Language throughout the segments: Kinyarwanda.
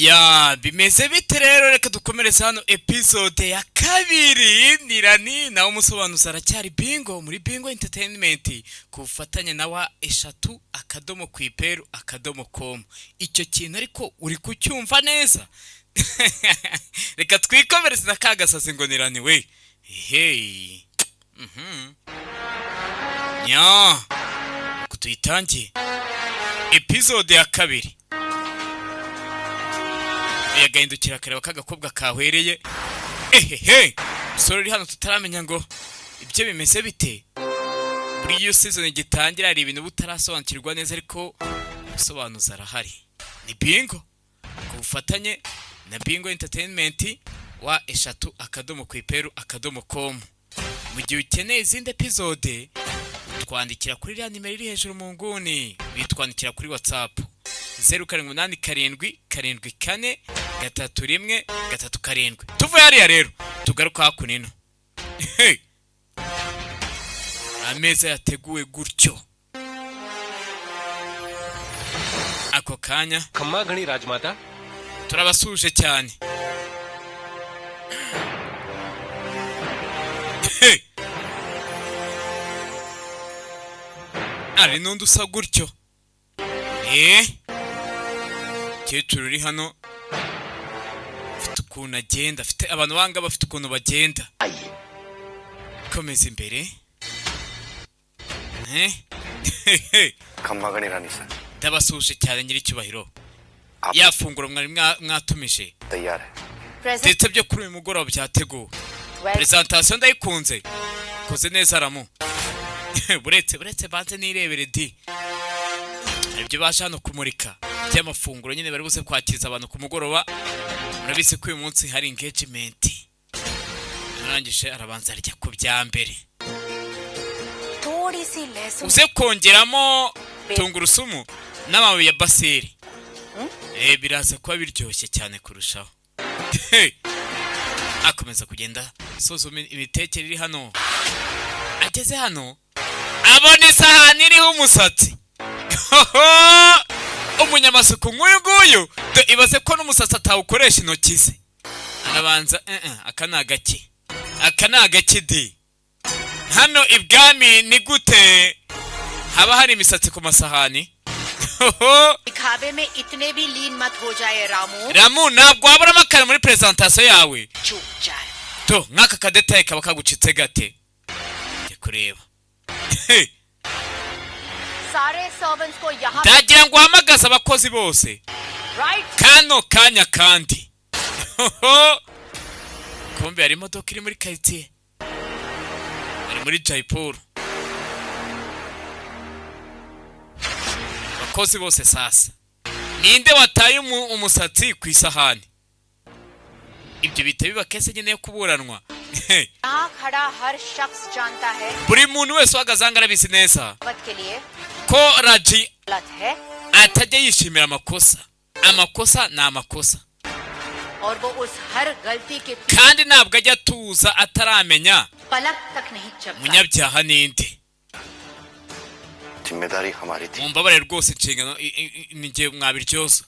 Ya bimeze bite rero, reka dukomereza hano episode ya kabiri. Nirani nawe umusobanuzi aracyari Bingo muri Bingo Entertainment ku bufatanye na wa eshatu akadomo kwiperu akadomo.com. Icyo kintu ariko uri kucyumva neza? Reka twikomereze na kagasazi ngo Nirani we. Hey. Ya kutuyitangiye episode ya kabiri. Yagahindukira akareba kagakobwa kahwereye. Ehehe, sorry hano tutaramenya ngo ibyo bimeze bite. Buri iyo season gitangira ari ibintu butarasobanukirwa neza, ariko usobanuza arahari. Ni Bingo ku bufatanye na Bingo Entertainment wa eshatu akadomo kwiperu akadomo.com. Mu gihe ukeneye izindi episode twandikira kuri ya nimero iri hejuru mu nguni, bitwandikira kuri WhatsApp 0787434337. Tuvuye hariya rero tugaruka hakunino. Ameza yateguwe gutyo. Ako kanya खम्मा घणी राजमाता turabasuje cyane. Ari n'undi usa gutyo. Kecuru uri hano afite ukuntu agenda, afite abantu banga bafite ukuntu bagenda. Komeza imbere. खम्मा घणी रानी sir Ndabasuje cyane nyiri cyubahiro. Yafungura mwari mwatumije तैयार है. ndetse byo kuri uyu mugoroba byateguwe. Presentation ndayikunze. Koze neza Ramu. buretse banze nirebere di. Ibyo basha no kumurika by'amafunguro nyine bari buze kwakiriza abantu ku mugoroba. Murabise ko uyu munsi hari engagement. Narangije arabanza arya ku bya mbere. थोड़ी सी लहसुन Uze kongeramo tungurusumu n'amababi ya basili. Biraza kuba biryoshye cyane kurushaho. Akomeza kugenda suzuma imitekere iri hano. Ageze hano abona isahani iriho umusatsi. Umunyamasuku nk'uyu nguyu ibaze ko n'umusatsi atawukoresha intoki ze. Arabanza aka ni agake di. Hano ibwami ni gute haba hari imisatsi ku masahani? दिखावे में इतने भी लीन मत हो जाए Ramu. Ramu ntabwo waburamo akantu muri presentation yawe. चुप जाए. To nk'aka kadetaye kaba kagucitse gate. Njye kureba. सारे सर्वेंट्स को यहाँ Ndagira ngo uhamagaze abakozi bose. Right. Kano kanya kandi. Kumbe hari imodoka iri muri quartier. Ari muri Jaipur. Abakozi bose sasa. Ninde wataye umusatsi ku isahani? Ibyo bite biba kese nyine yo kuburanwa. यहाँ खड़ा हर शख्स जानता है Buri muntu wese wagazanga arabizi neza मत के लिए ko Raji गलत है atajya yishimira amakosa. Amakosa ni amakosa. और वो उस हर गलती के Kandi ntabwo ajya tuza ataramenya पलक तक नहीं झपकता. munyabyaha ninde. जिम्मेदारी हमारी थी Mumbabarire rwose inshingano ni ngiye mwabiryoza.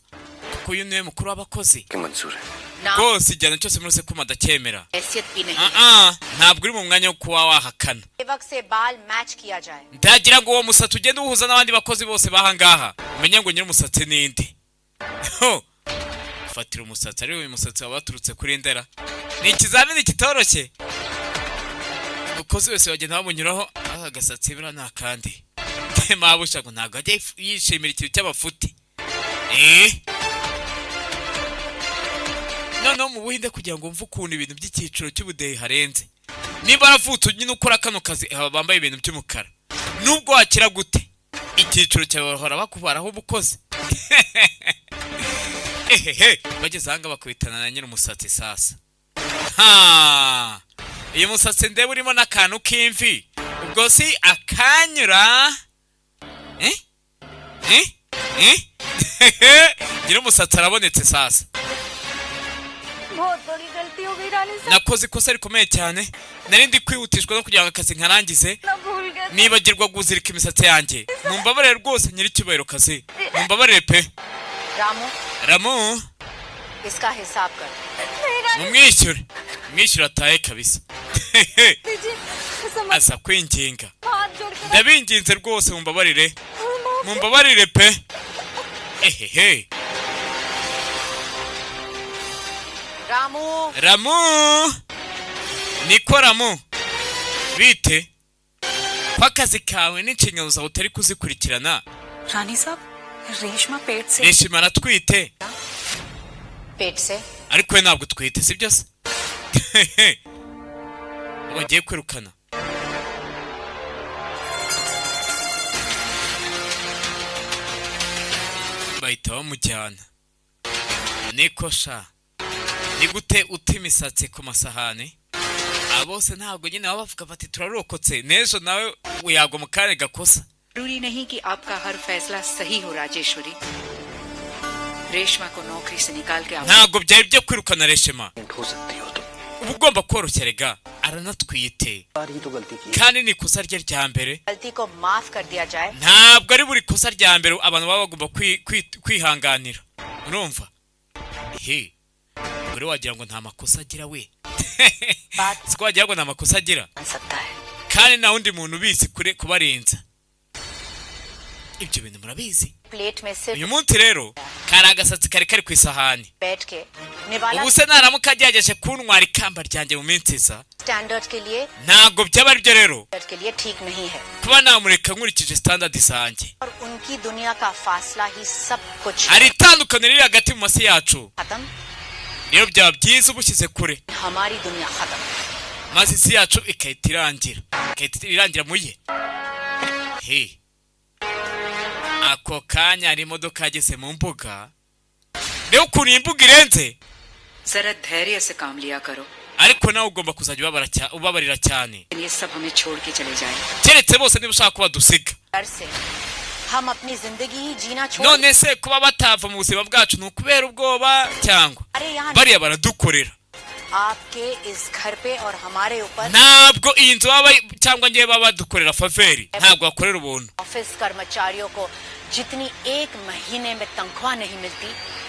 Kuko uyu niwe mukuru w'abakozi. कि मंजूर है. नाम Rwose igihano cyose muri sekuma ndacyemera. हैसियत भी नहीं. Ntabwo uri mu mwanya wo kuba wahakana. सेवक से बाल मैच किया जाए. Ndagira ngo uwo musatsi ugende uhuza n'abandi bakozi bose bahangaha. Umenye ngo nyiri umusatsi ninde. Fatira umusatsi, ari uyu musatsi wabaturutse kuri Ndera. Ni ikizamini kitoroshye. Umukozi wese wagenda bamunyuraho agasatsi bira nta kandi. Mabusha ngo ntabwo ajya yishimira ikintu cy'abafuti. Noneho mu Buhinde kugira ngo mve ukuntu ibintu by'icyiciro cy'ubudehe harenze. Niba aravutse nyine ukora kano kazi bambaye ibintu by'umukara. Nubwo wakira gute icyiciro cyawe bahora bakubaraho ubukozi. Bageze ahanga bakubitana na nyiri umusatsi sasa. Iyo musatsi ndeba urimo n'akantu k'imvi. Ubwo si akanyura. Nyiri umusatsi arabonetse sasa. बहुत बड़ी गलती हो गई रानी साहब. Nakoze ikosa rikomeye cyane. Nari ndi kwihutishwa no kugira ngo akazi nkarangize. ना भूल गए. Nibagirwa guzirika imisatsi yanjye. Mumbabarire rwose nyiri cyubahiro kazi. Mumbabarire pe. Ramu Ramu इसका हिसाब कर। mumwishyure atahe kabisa asa kwinginga ndabinginze rwose mumbabarire pe ehehe Ramu niko Ramu bite kwakazi kawe n'inshingano zawe utari kuzikurikirana रानी साहब रेशमा पेट से Reshima aratwite पेट से ariko we ntabwo twite sibyo se bagiye kwirukana bahita bamujyana niko sha ni gute uta imisatsi ku masahani abose ntabwo nyine baba bavuga bati turarokotse n'ejo nawe uyagwa mu kare gakosa जरूरी नहीं कि आपका हर फैसला सही हो राजेश्वरी रेशमा को नौकरी से निकाल के आप ntabwo byari byo kwirukana Reshima uba ugomba koroshya rega aranatwite kandi ni ikosa rye rya mbere गलती को माफ कर दिया जाए ntabwo ari buri kosa rya mbere abantu baba bagomba kwihanganira urumva he buri wagira ngo nta makosa agira we siko wagira ngo nta makosa agira सकता है kandi nta wundi muntu ubizi kubarenza ibyo bintu murabizi plate में सिर्फ uyu munsi rero kari agasatsi kari ku isahani बैठ के निवाला ubu se naramuka agerageje kuntwara ikamba ryanjye mu minsi isa standard के लिए ntabwo byaba ari byo rero के लिए ठीक नहीं है kuba namureka nkurikije standard zanjye और उनकी दुनिया का फासला ही सब कुछ hari itandukaniro riri hagati mu masi yacu खत्म rero byaba byiza ubushyize kure हमारी दुनिया खत्म maze isi yacu ikahita irangira mu ye he ako kanya hari imodoka yageze mu mbuga rero ukuntu iyi mbuga irenze जरा धैर्य से काम लिया करो ariko nawe ugomba kuzajya ubabarira cyane ये सब हमें छोड़ के चले जाए keretse bose niba ushaka kuba dusiga डर से हम अपनी जिंदगी ही जीना छोड़ none se kuba batava mu buzima bwacu ni ukubera ubwoba cyangwa अरे यहाँ bariya baradukorera आपके इस घर पे और हमारे ऊपर ntabwo iyi nzu baba cyangwa ngewe baba badukorera faveri ntabwo bakorera ubuntu office कर्मचारियों को जितनी एक महीने में तनख्वाह नहीं मिलती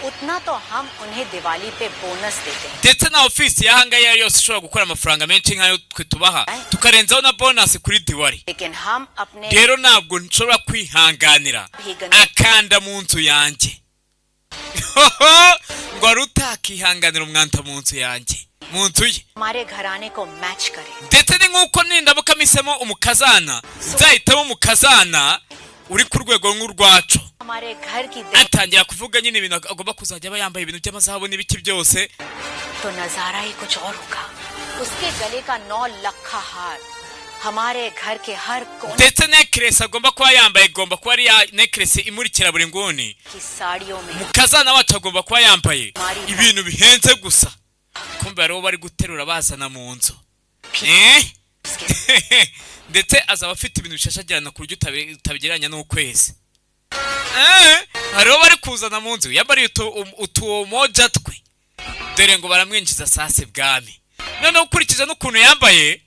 उतना तो हम उन्हें दिवाली पे बोनस देते हैं ndetse na ofisi y'ahanga iyo ari yose ishobora gukora amafaranga menshi nk'ayo twe tubaha tukarenzaho na bonasi kuri diwali लेकिन हम अपने rero ntabwo nshobora kwihanganira akanda mu nzu yanjye ngo wari utakihanganira umwanda mu nzu yanjye mu nzu ye हमारे घराने को मैच करे ndetse ni nk'uko nindamuka misemo umukazana nzahitamo umukazana uri ku rwego nk'urwacu हमारे घर की atangira kuvuga nyine ibintu agomba kuzajya aba yambaye ibintu by'amazahabu n'ibiki byose तो नजारा ही कुछ और होगा उसके गले का 9 लखा हार हमारे घर के हर कोने ndetse necklace agomba kuba yambaye igomba kuba ari ya necklace imurikira buri nguni की साड़ियों में umukazana wacu agomba kuba yambaye ibintu bihenze gusa kumbe bariho bari guterura bazana mu nzu ndetse azaba afite ibintu bishashagirana ku buryo utabigereranya n'ukwezi hariho bari kuzana mu nzu yambariye utumoja twe dore ngo baramwinjiza sase bwami noneho ukurikije n'ukuntu yambaye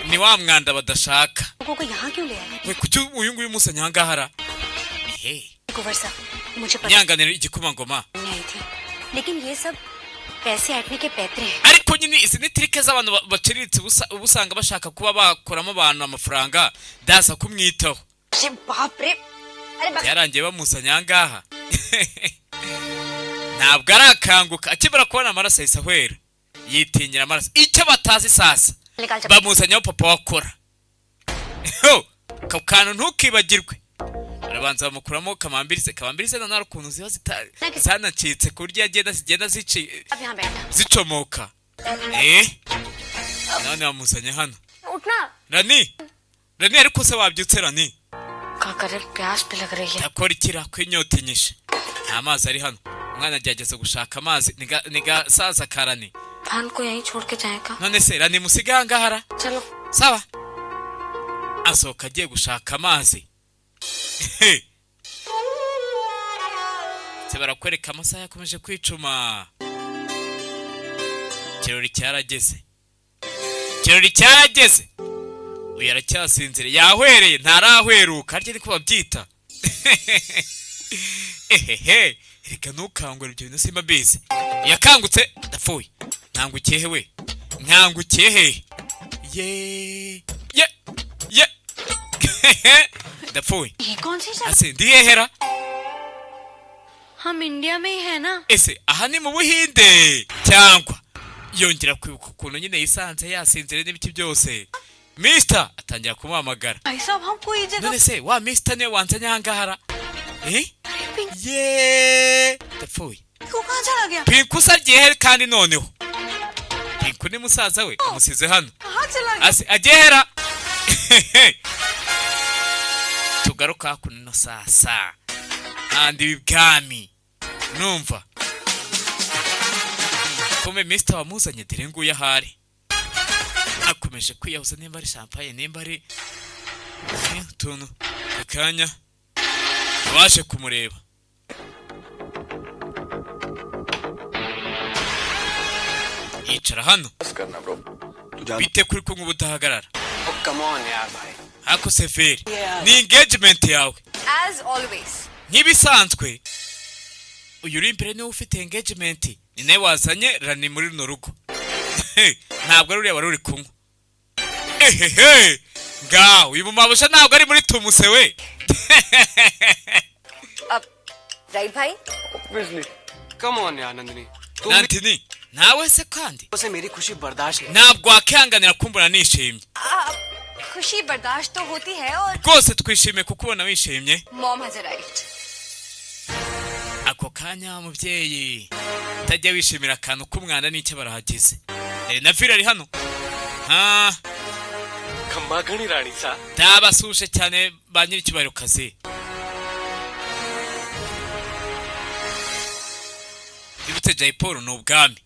ni wa mwanda badashaka लोगों को यहाँ क्यों ले आए we kuki uyu nguyu musanya ahangahara कुंवर साहब मुझे पता nyanganira igikomangoma नहीं आई थी लेकिन ये सब पैसे ऐटने के पैतरे हैं ariko nyine izi ni trike z'abantu baciriritse uba usanga bashaka kuba bakoramo abantu amafaranga ndaza kumwitaho अरे बाप रे अरे बस yarangiye bamusanya ahangaha ntabwo arakanguka akimara kubona amaraso ahise ahwera yitinyira amaraso icyo batazi sasa निकाल चप्पल bamusanyaho papa wakora ako kantu ntukibagirwe barabanza bamukuramo kamambirize na nari ukuntu ziba zanacitse ku buryo zigenda अब यहाँ बैठा zicomoka none bamusanye hano उठना rani ariko se wabyutse rani क्या कर रहे प्यास भी लग रही है yakora ikira kwinyota inyishe nta mazi ari hano umwana agerageza gushaka amazi ni gasaza karani भान को यहीं छोड़ के जाएगा none se rani musiga ahangahara चलो sawa asohoka agiye gushaka amazi se barakwereka amasaha yakomeje kwicuma ikirori cyarageze uyu aracyasinzire yahwereye ntarahweruka harya niko babyita ehehe reka ntukangure ibyo bintu simba mbizi. Yakangutse ndapfuye. Nkangukiye he we? Nkangukiye he? Ye ndapfuye. ये कौन सी जगह? Ase ndi hehera? हम इंडिया में ही है ना? Ese aha ni mu Buhinde cyangwa yongera kwibuka ukuntu nyine yisanze yasinzire n'ibiki byose. Mister atangira kumuhamagara. भाई साहब हम कोई जगह None se wa Mister ne wanzanye hangahara? Pink Ye ndapfuye. को कहाँ चला गया? Pinku usagiye he kandi noneho? Pinku ni musaza we amusize hano. कहाँ चला गया? Ase agera. Tugaruka kuno sasa. Andi bibwami. Numva. Kome Mister wamuzanye dire nguye ahari. Akomeje kwiyahuza nimba ari champagne nimba ari tuntu akanya abashe kumureba. Yicara hano. करना ब्रो तू जा Bite kuri kumwe ubutahagarara. Come on यार भाई Ako seferi. Ni engagement yawe. As always. Nkibisanzwe. Uyu uri imbere niwe ufite engagement. Ni nawe wazanye Rani muri runo rugo. Ntabwo ari uriya wari uri kunywa. Ehehe. Ngaho uyu mumabusha ntabwo ari muri tumuse we. अब राइट भाई? Obviously come on यार नंदिनी तू Nantini, nawe se kandi से मेरी खुशी बर्दाश्त नहीं ntabwo wakihanganira kumbura nishimye. खुशी बर्दाश्त तो होती है और Rwose twishimiye kukubona wishimye. Mom has arrived. Ako kanya mubyeyi utajya wishimira akantu k'umwana n'icyo barahageze. Na Vira ari hano. खम्बा घनी रानी सा Ndabasuje cyane ba nyiricyubahiro kazi. Ibute Jay Paul ni ubwami.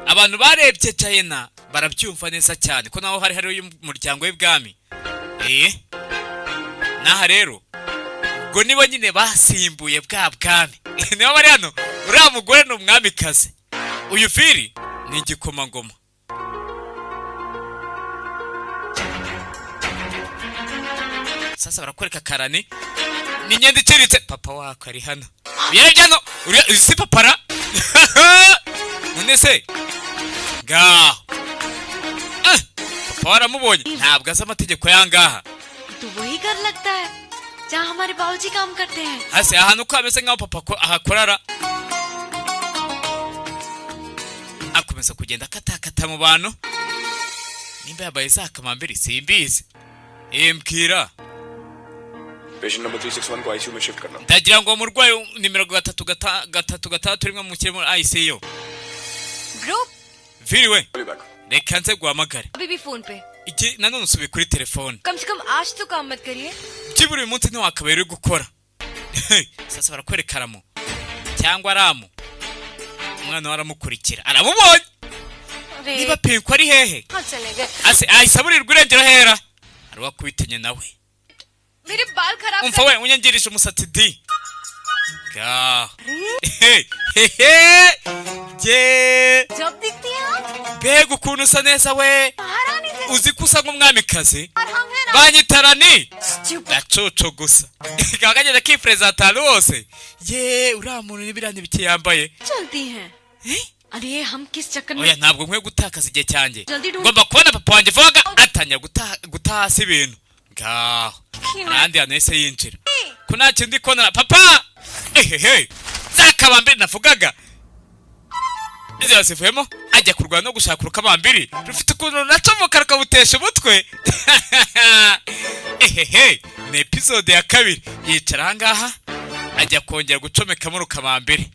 Abantu barebye China barabyumva neza cyane ko naho hari uyu muryango w'ibwami. Naha rero ubwo nibo nyine basimbuye bwa bwami. Niba bari hano uriya mugore ni umwamikazi. Uyu Viri ni igikomangoma. Sasa barakwereka karani ni nyenda iciriritse papa wako ari hano. Yereje hano uri si papara. None se ngaho papa waramubonye ntabwo azi amategeko yangaha. तो वही कर लगता है जहाँ हमारे बाबूजी काम करते हैं. Hase ahantu ko ameze nkaho papa ahakorara. Akomeza kugenda akatakata mu bantu. Nimba yabaye za kamambiri simbizi. Mbwira. Patient number 361 को आईसीयू में शिफ्ट करना Ndagira ngo umurwayi nimero 3 turimo mu kirimo ICU. Group Viri we Call you back. reka nze guhamagare. अभी भी फोन पे. Iki nanone usubiye kuri telefone. कम से कम आज तो काम मत करिए. Kiburi uyu munsi ntiwakabera uri gukora. Sasa barakwerekaramo cyangwa aramu. Umwana waramukurikira aramubonye. Niba Pinku ari hehe? हाँ चले गए. Ase ayisaburirwa irengero hera. Ari wakubitenye nawe. मेरे बाल खराब Umva we unyangirisha umusatsi di. Ga. Je. जब दिखती है आप Bega ukuntu usa neza we. महारानी जैसे. Uzi ko usa nk'umwamikazi? और हम हैं ना Banyitarani. stupid. Gacoco gusa. Kagagenda kipresenta ahantu hose. Ye uriya muntu n'ibirane bike yambaye. चलती हैं. अरे हम किस चक्कर में Oya ntabwo nkwiye gutakaza igihe cyanjye. जल्दी ढूंढ. Ngomba kubona papa wanjye vuga atanya guta hasi ibintu. Ngaho. Nandi anese yinjira. Ko nta kindi kona papa. Ehehe. Zakabambiri navugaga. Izi yasivuyemo ajya kurwana no gushaka urukabambiri. Rufite ukuntu nacomoka rukabutesha umutwe. Ehehe. Ni episode ya kabiri. Yicara ahangaha ajya kongera gucomekamo urukabambiri.